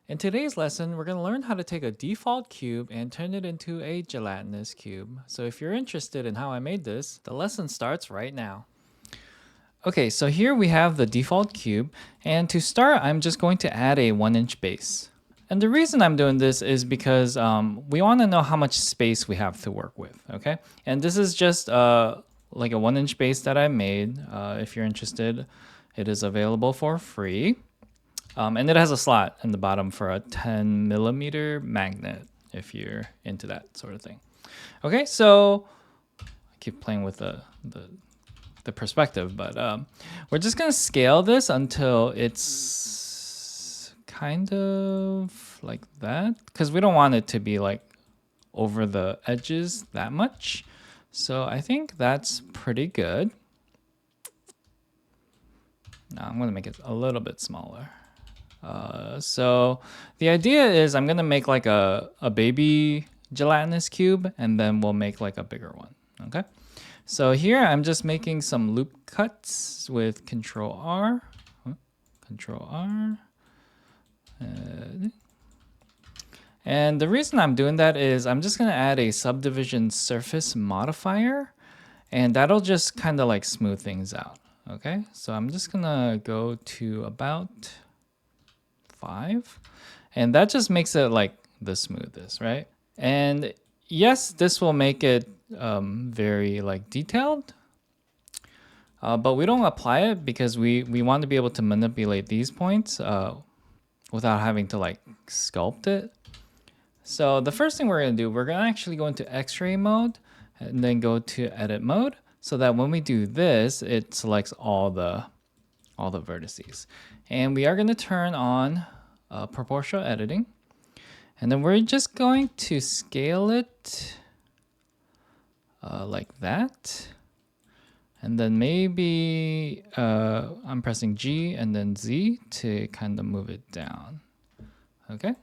In today's lesson, we're going to learn how to take a default cube and turn it into a gelatinous cube. So if you're interested in how I made this, the lesson starts right now. Okay, so here we have the default cube, and to start, I'm just going to add a 1-inch base. And the reason I'm doing this is because we want to know how much space we have to work with, okay? And this is just like a 1-inch base that I made. If you're interested, it is available for free. And it has a slot in the bottom for a 10mm magnet if you're into that sort of thing. Okay, so I keep playing with the perspective, but we're just gonna scale this until it's kind of like that, because we don't want it to be like over the edges that much. So I think that's pretty good. Now I'm gonna make it a little bit smaller. So the idea is I'm gonna make like a baby gelatinous cube, and then we'll make like a bigger one. Okay. So here I'm just making some loop cuts with Control R. Control R. And the reason I'm doing that is I'm just gonna add a subdivision surface modifier, and that'll just kind of like smooth things out. Okay. So I'm just gonna go to about 5, and that just makes it like the smoothest, right? And yes, this will make it very like detailed, but we don't apply it because we want to be able to manipulate these points without having to like sculpt it. So the first thing we're going to do, we're going to actually go into X-ray mode and then go to edit mode, so that when we do this, it selects all the vertices. And we are going to turn on proportional editing, and then we're just going to scale it like that. And then maybe I'm pressing G and then Z to kind of move it down. Okay.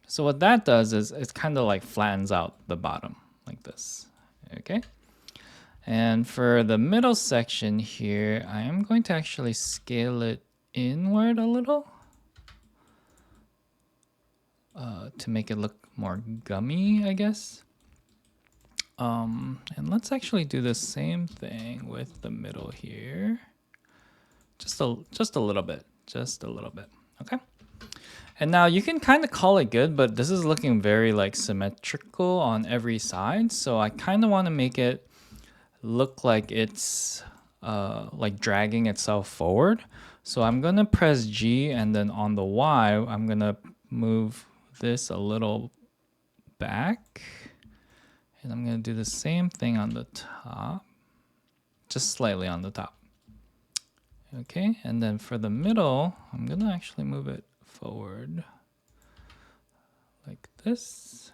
So what that does is it's kind of like flattens out the bottom like this. Okay. And for the middle section here, I am going to actually scale it inward a little to make it look more gummy, I guess. And let's actually do the same thing with the middle here. Just a little bit, okay? And now you can kind of call it good, but this is looking very like symmetrical on every side. So I kind of want to make it look like it's like dragging itself forward. So I'm gonna press G, and then on the Y, I'm gonna move this a little back. And I'm going to do the same thing on the top, just slightly on the top. Okay, and then for the middle, I'm going to actually move it forward like this.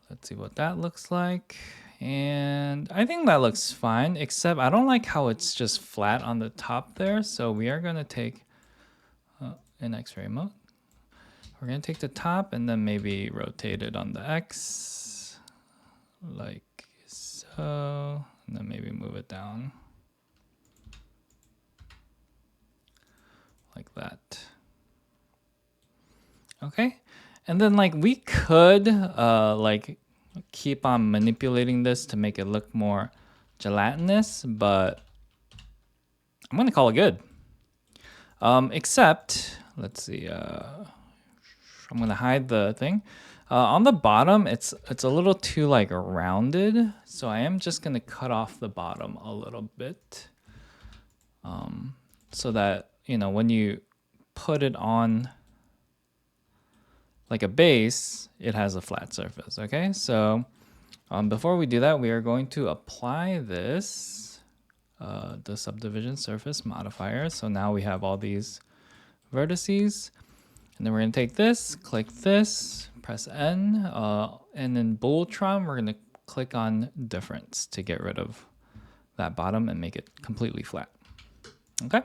Let's see what that looks like. And I think that looks fine, except I don't like how it's just flat on the top there. So we are going to take an X-ray mode. We're going to take the top and then maybe rotate it on the X. Like so, and then maybe move it down like that. Okay, and then like we could like keep on manipulating this to make it look more gelatinous, but I'm gonna call it good. Except, let's see, I'm gonna hide the thing. On the bottom, it's a little too like rounded, so I am just gonna cut off the bottom a little bit, so that when you put it on like a base, it has a flat surface. Okay, so before we do that, we are going to apply this the subdivision surface modifier. So now we have all these vertices, and then we're gonna take this, click this, press N, and in Booltron, we're gonna click on difference to get rid of that bottom and make it completely flat. Okay,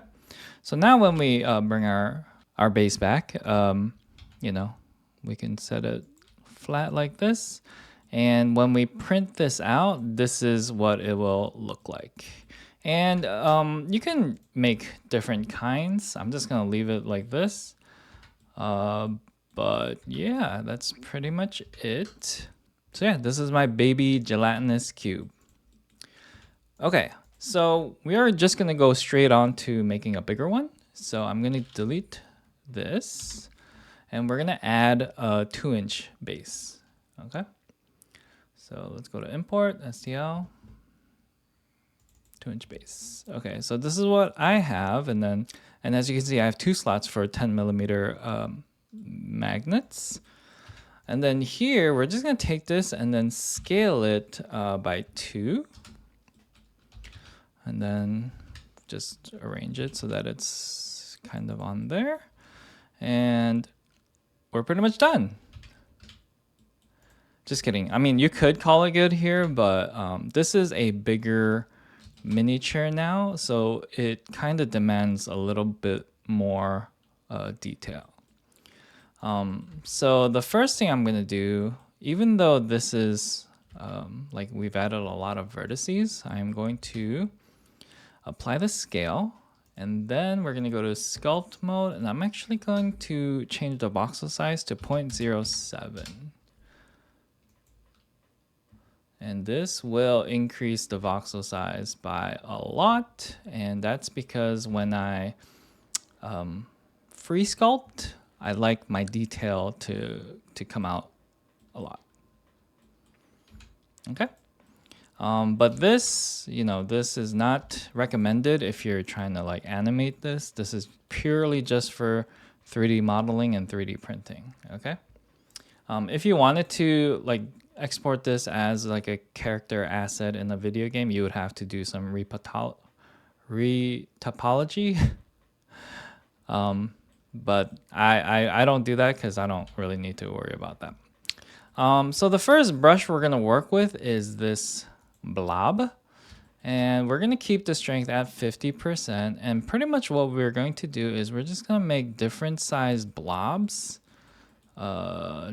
so now when we bring our base back, we can set it flat like this, and when we print this out, this is what it will look like. And you can make different kinds. I'm just gonna leave it like this. But yeah, that's pretty much it. So yeah, this is my baby gelatinous cube. Okay, so we are just gonna go straight on to making a bigger one. So I'm gonna delete this and we're gonna add a 2-inch base. Okay, so let's go to import STL 2-inch base. Okay, so this is what I have, and as you can see, I have 2 slots for 10mm magnets. And then here we're just gonna take this and then scale it by 2. And then just arrange it so that it's kind of on there. And we're pretty much done. Just kidding. I mean, you could call it good here, but this is a bigger miniature now, so it kind of demands a little bit more detail. So the first thing I'm gonna do, even though this is like we've added a lot of vertices, I'm going to apply the scale, and then we're going to go to sculpt mode, and I'm actually going to change the voxel size to 0.07. And this will increase the voxel size by a lot, and that's because when I free sculpt, I like my detail to come out a lot. Okay. But this, this is not recommended if you're trying to like animate this. This is purely just for 3D modeling and 3D printing. Okay. If you wanted to like export this as like a character asset in a video game, you would have to do some retopology. But I don't do that because I don't really need to worry about that. So the first brush we're gonna work with is this blob, and we're going to keep the strength at 50%, and pretty much what we're going to do is we're just going to make different size blobs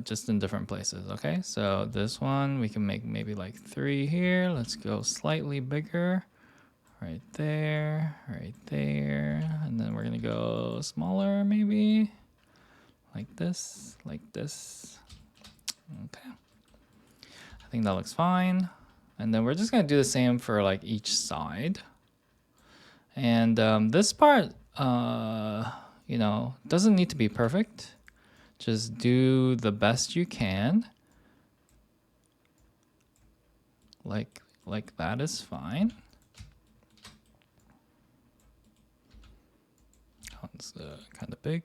just in different places. Okay, so this one we can make maybe like 3 here. Let's go slightly bigger right there, and then we're gonna go smaller, maybe like this. Okay, I think that looks fine. And then we're just gonna do the same for like each side. And this part, doesn't need to be perfect. Just do the best you can. Like that is fine. Oh, it's kind of big.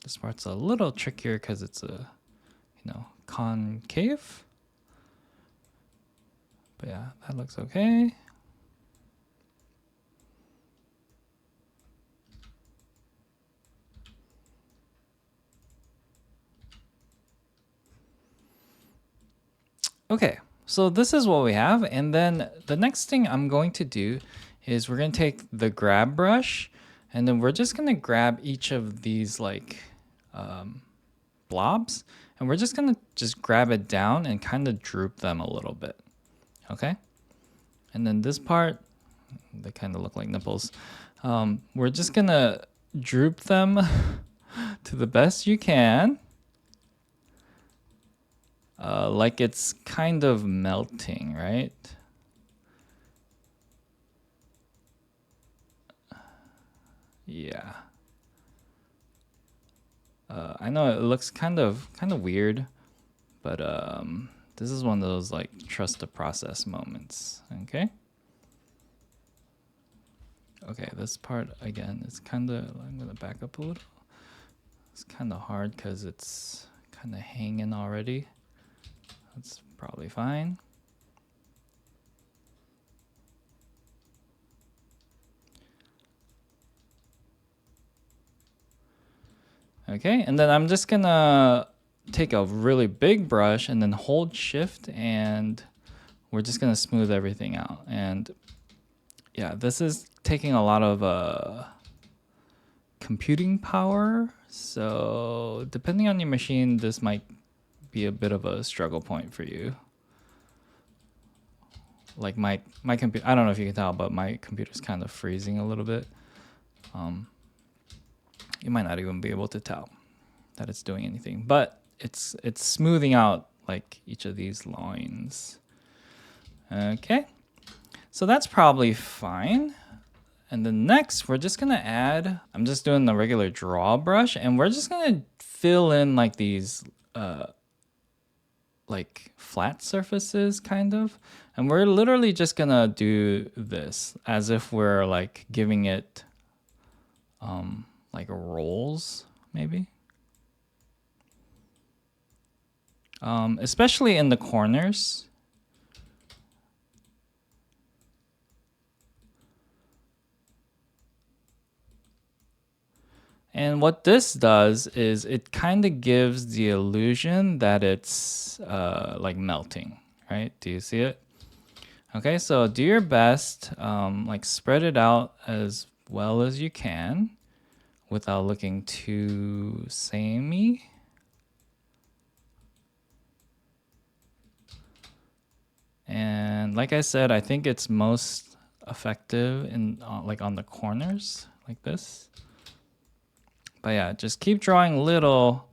This part's a little trickier because it's a, concave. But yeah, that looks okay. Okay, so this is what we have. And then the next thing I'm going to do is we're going to take the grab brush, and then we're just going to grab each of these like blobs, and we're just gonna grab it down and kind of droop them a little bit. Okay, and then this part, they kind of look like nipples. We're just gonna droop them to the best you can, like it's kind of melting, right? Yeah. I know it looks kind of weird, but this is one of those like trust the process moments. Okay. Okay, this part again, it's kind of, I'm gonna back up a little. It's kind of hard because it's kind of hanging already. That's probably fine. Okay, and then I'm just gonna take a really big brush and then hold shift, and we're just gonna smooth everything out. And yeah, this is taking a lot of computing power, so depending on your machine, this might be a bit of a struggle point for you. Like my computer, I don't know if you can tell, but my computer's kind of freezing a little bit. You might not even be able to tell that it's doing anything, but it's smoothing out like each of these lines. Okay, so that's probably fine. And then next, we're just gonna add, I'm just doing the regular draw brush, and we're just gonna fill in like these like flat surfaces kind of. And we're literally just gonna do this as if we're like giving it like rolls maybe. Especially in the corners. And what this does is it kind of gives the illusion that it's like melting, right? Do you see it? Okay, so do your best, like spread it out as well as you can without looking too samey. And like I said, I think it's most effective in like on the corners like this. But yeah, just keep drawing little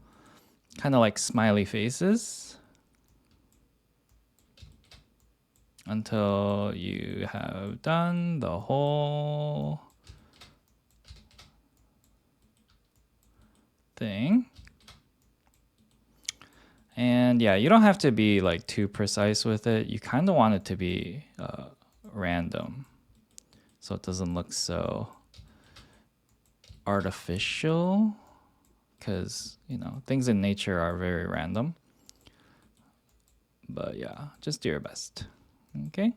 kind of like smiley faces until you have done the whole thing. And yeah, you don't have to be like too precise with it. You kind of want it to be random so it doesn't look so artificial, because you know things in nature are very random. But yeah, just do your best. Okay,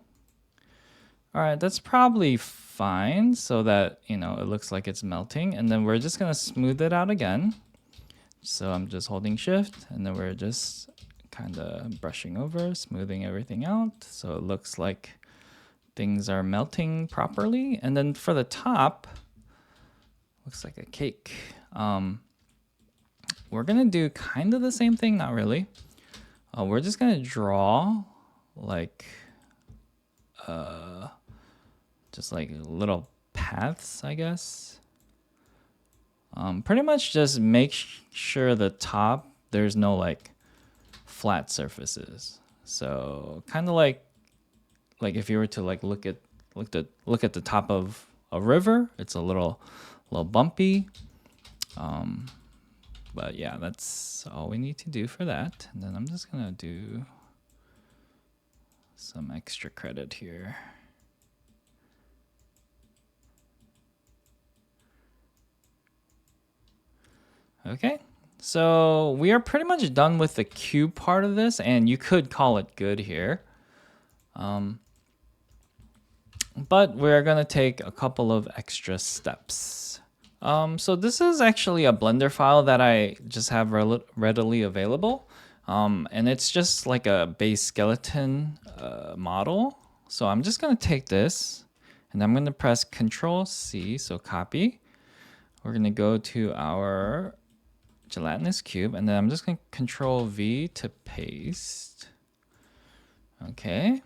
all right, that's probably fine so that you know it looks like it's melting. And then we're just gonna smooth it out again. So I'm just holding shift, and then we're just kind of brushing over, smoothing everything out so it looks like things are melting properly. And then for the top, looks like a cake. We're gonna do kind of the same thing, not really. We're just gonna draw like just like little paths, I guess. Pretty much just make sure the top there's no like flat surfaces. So kind of like if you were to like look at the top of a river, it's a little bumpy. But yeah, that's all we need to do for that. And then I'm just gonna do some extra credit here. Okay, so we are pretty much done with the cube part of this, and you could call it good here. But we're gonna take a couple of extra steps. So this is actually a Blender file that I just have readily available. And it's just like a base skeleton model. So I'm just gonna take this and I'm gonna press Control C, so copy. We're gonna go to our gelatinous cube, and then I'm just gonna Control V to paste. Okay.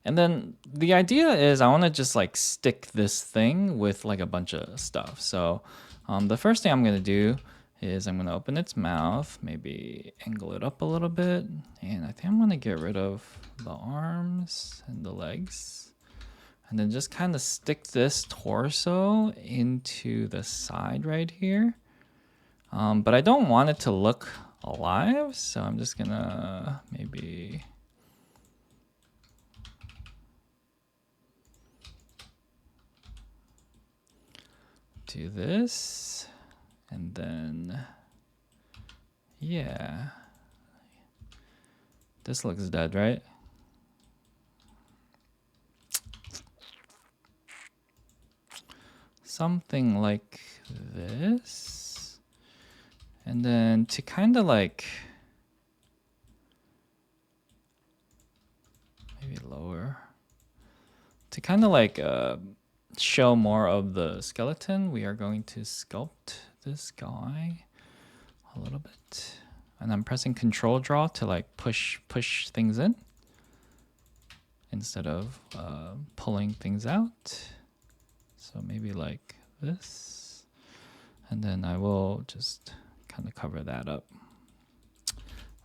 And then the idea is I want to just like stick this thing with like a bunch of stuff. So the first thing I'm going to do is I'm going to open its mouth, maybe angle it up a little bit. And I think I'm going to get rid of the arms and the legs. And then just kind of stick this torso into the side right here. But I don't want it to look alive. So I'm just going to maybe... do this, and then yeah, this looks dead, right? Something like this. And then to kind of like maybe lower, to kind of like show more of the skeleton, we are going to sculpt this guy a little bit. and I'm pressing Control Draw to like push things in instead of pulling things out. So maybe like this, and then I will just kind of cover that up.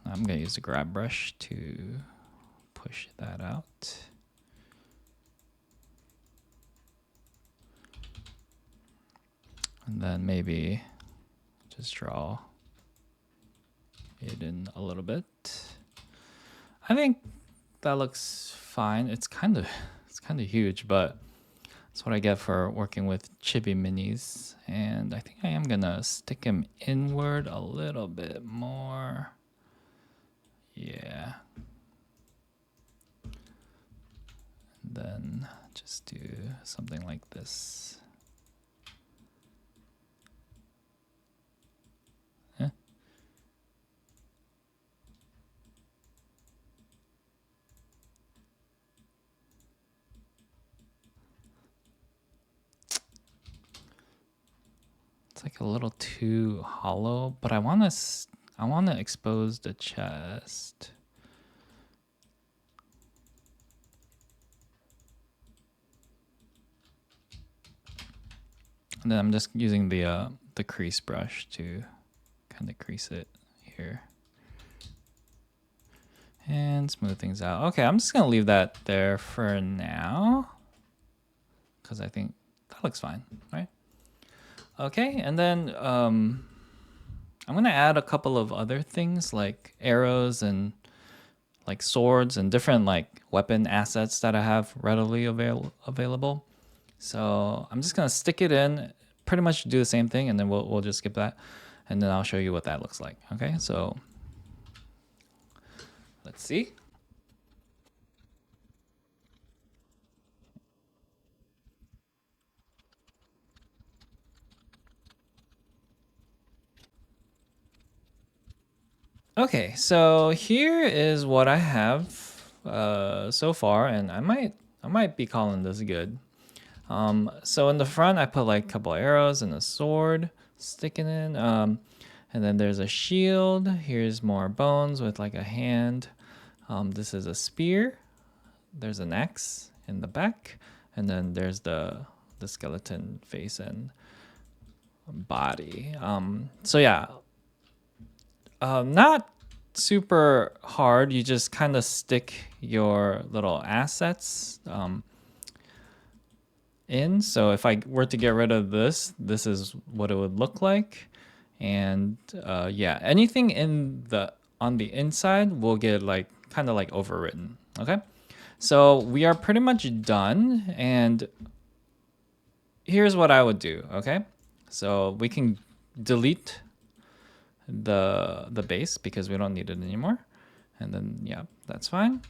I'm gonna use the grab brush to push that out. And then maybe just draw it in a little bit. I think that looks fine. It's kind of huge, but that's what I get for working with chibi minis. And I think I am gonna stick him inward a little bit more. Yeah. And then just do something like this. It's like a little too hollow, but I want to expose the chest. And then I'm just using the crease brush to kind of crease it here and smooth things out. Okay, I'm just gonna leave that there for now because I think that looks fine, right? Okay, and then I'm gonna add a couple of other things like arrows and like swords and different like weapon assets that I have readily available. So I'm just gonna stick it in, pretty much do the same thing, and then we'll just skip that, and then I'll show you what that looks like. Okay, so let's see. Okay, so here is what I have so far, and I might be calling this good. So in the front, I put like a couple arrows and a sword sticking in. And then there's a shield. Here's more bones with like a hand. This is a spear. There's an axe in the back, and then there's the skeleton face and body. So yeah, not super hard. You just kind of stick your little assets in. So if I were to get rid of this is what it would look like. And yeah, anything in on the inside will get like kind of like overwritten. Okay, so we are pretty much done, and here's what I would do. Okay, so we can delete the base because we don't need it anymore, and then yeah, that's fine.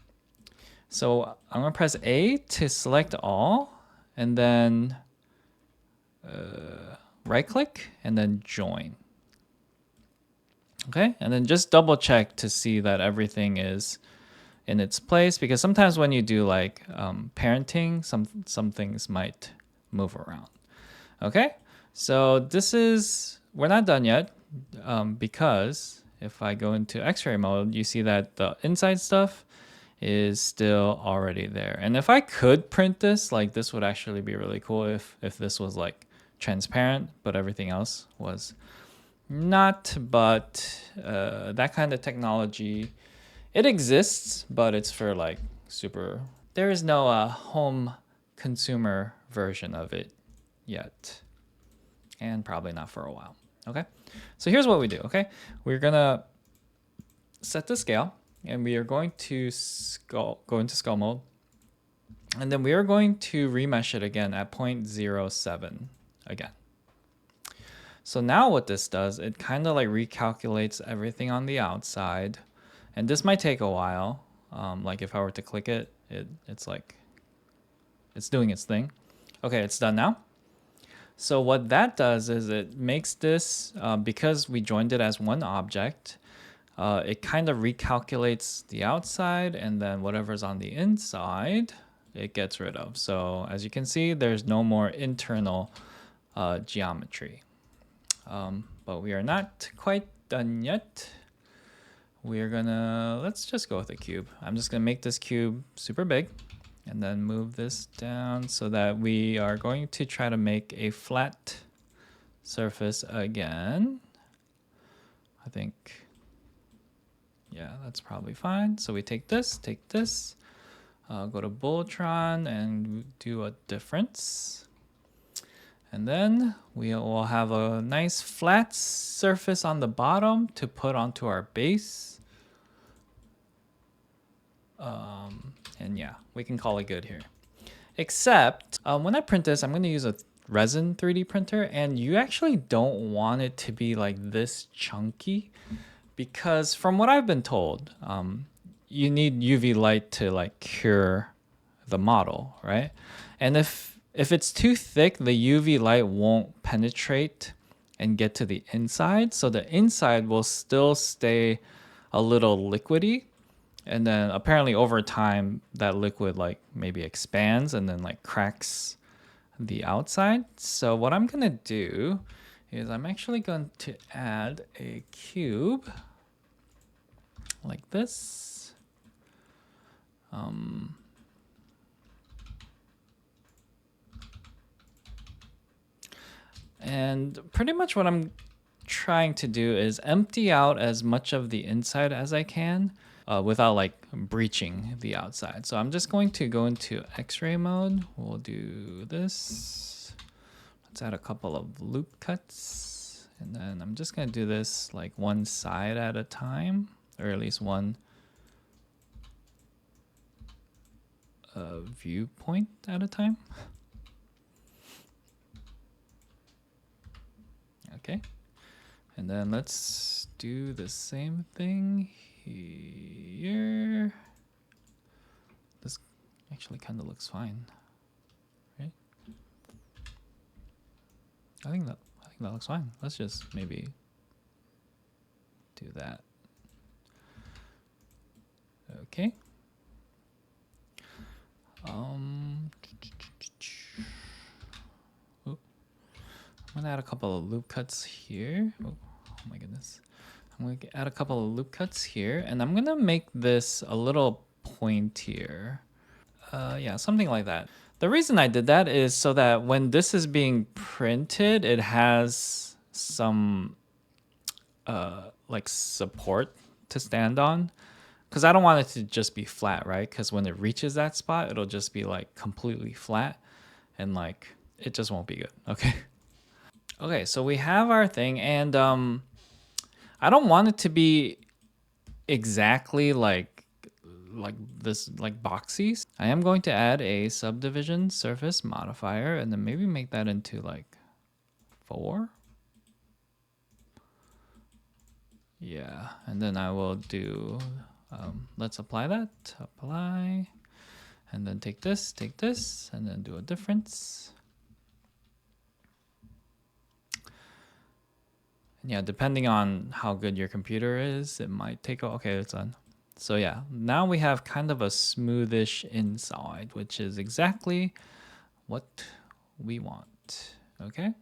So I'm gonna press A to select all, and then right click and then join. Okay, and then just double check to see that everything is in its place, because sometimes when you do like parenting, some things might move around. Okay, so we're not done yet, because if I go into X-ray mode, you see that the inside stuff is still already there. And if I could print this, like this would actually be really cool if this was like transparent, but everything else was not. But that kind of technology, it exists, but it's for like super, there is no home consumer version of it yet, and probably not for a while. Okay, so here's what we do. Okay, we're gonna set the scale, and we are going to go into skull mode, and then we are going to remesh it again at 0.07 again. So now what this does, it kind of like recalculates everything on the outside, and this might take a while. Like if I were to click it, it's like it's doing its thing. Okay, it's done now. So what that does is it makes this, because we joined it as one object, it kind of recalculates the outside, and then whatever's on the inside, it gets rid of. So as you can see, there's no more internal geometry. But we are not quite done yet. we're gonna, let's just go with a cube. I'm just gonna make this cube super big and then move this down so that we are going to try to make a flat surface again. I think, yeah, that's probably fine. So we take this, go to Voltron and do a difference. And then we will have a nice flat surface on the bottom to put onto our base. And yeah, we can call it good here. Except when I print this, I'm going to use a resin 3D printer, and you actually don't want it to be like this chunky, because from what I've been told, you need UV light to like cure the model, right? And if it's too thick, the UV light won't penetrate and get to the inside, so the inside will still stay a little liquidy. And then apparently over time that liquid like maybe expands and then like cracks the outside. So what I'm gonna do is I'm actually going to add a cube like this. And pretty much what I'm trying to do is empty out as much of the inside as I can without like breaching the outside. So I'm just going to go into X-ray mode. We'll do this. Let's add a couple of loop cuts. And then I'm just going to do this like one side at a time, or at least one viewpoint at a time. Okay. And then let's do the same thing here. This actually kind of looks fine, right? I think that looks fine. Let's just maybe do that. Okay. I'm gonna add a couple of loop cuts here. Oh my goodness. I'm gonna add a couple of loop cuts here, and I'm gonna make this a little pointier. Yeah, something like that. The reason I did that is so that when this is being printed, it has some like support to stand on. Because I don't want it to just be flat, right? Because when it reaches that spot, it'll just be like completely flat, and like it just won't be good. Okay. Okay, so we have our thing, and I don't want it to be exactly like this, like boxy. I am going to add a subdivision surface modifier, and then maybe make that into like 4. Yeah, and then I will do, let's apply that, apply, and then take this, and then do a difference. Yeah, depending on how good your computer is, it might take, okay, it's done. So yeah, now we have kind of a smoothish inside, which is exactly what we want, okay?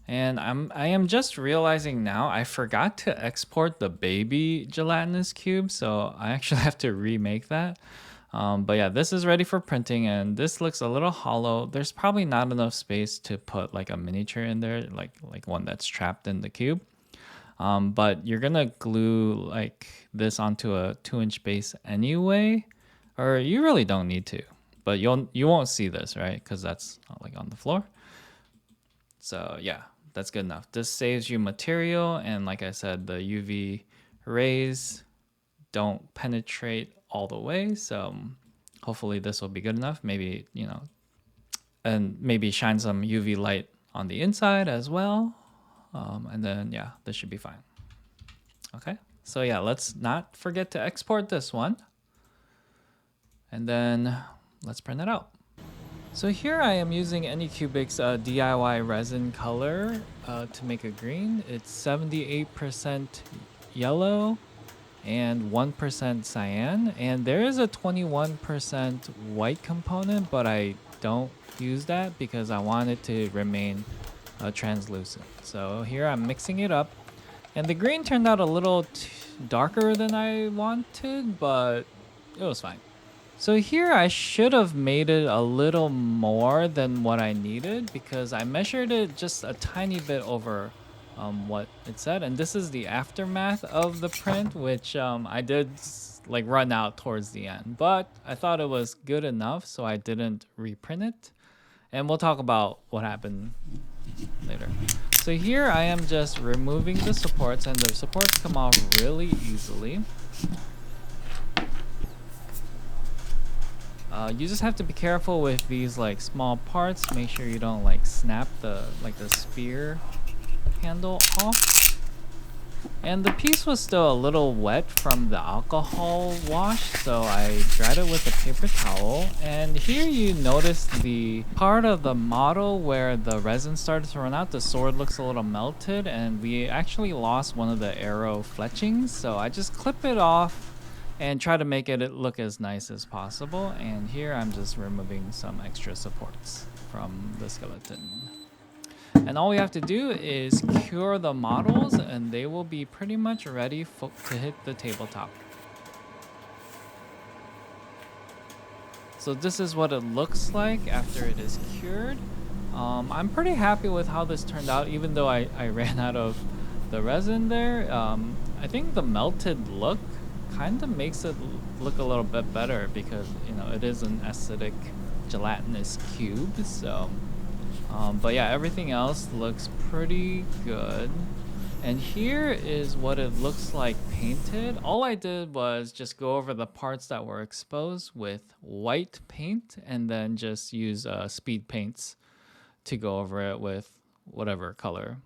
And I am just realizing now I forgot to export the baby gelatinous cube, so I actually have to remake that. But yeah, this is ready for printing, and this looks a little hollow. There's probably not enough space to put like a miniature in there, like one that's trapped in the cube. But you're gonna glue like this onto a 2-inch base anyway, or you really don't need to. But you won't see this, right? Because that's like on the floor. So yeah, that's good enough. This saves you material, and like I said, the UV rays don't penetrate all the way, so hopefully this will be good enough. Maybe, you know, and maybe shine some UV light on the inside as well, and then yeah, this should be fine. Okay, so yeah, let's not forget to export this one, and then let's print it out. So here I am using Anycubic's DIY resin color to make a green. It's 78% yellow and 1% cyan, and there is a 21% white component, but I don't use that because I want it to remain translucent. So here I'm mixing it up, And the green turned out a little darker than I wanted, but it was fine. So here I should have made it a little more than what I needed because I measured it just a tiny bit over what it said. And this is the aftermath of the print, which I did like run out towards the end. But I thought it was good enough, so I didn't reprint it. And we'll talk about what happened later. So here I am just removing the supports, and the supports come off really easily. You just have to be careful with these like small parts. Make sure you don't like snap the spear handle off. And the piece was still a little wet from the alcohol wash, so I dried it with a paper towel. And here you notice the part of the model where the resin started to run out. The sword looks a little melted, and we actually lost one of the arrow fletchings. So I just clip it off and try to make it look as nice as possible. And here I'm just removing some extra supports from the skeleton. And all we have to do is cure the models, and they will be pretty much ready to hit the tabletop. So this is what it looks like after it is cured. I'm pretty happy with how this turned out, even though I ran out of the resin there. I think the melted look kind of makes it look a little bit better because, you know, it is an acidic gelatinous cube. So but yeah, everything else looks pretty good. And here is what it looks like painted. All I did was just go over the parts that were exposed with white paint, and then just use speed paints to go over it with whatever color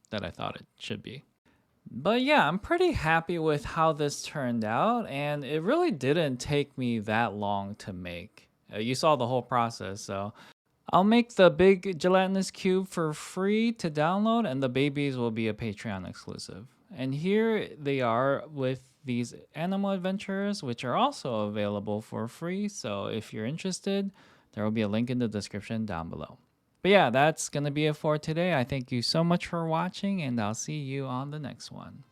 that I thought it should be. But yeah, I'm pretty happy with how this turned out, and it really didn't take me that long to make. You saw the whole process, so I'll make the big gelatinous cube for free to download, and the babies will be a Patreon exclusive. And here they are with these animal adventures, which are also available for free. So if you're interested, there will be a link in the description down below. But yeah, that's going to be it for today. I thank you so much for watching, and I'll see you on the next one.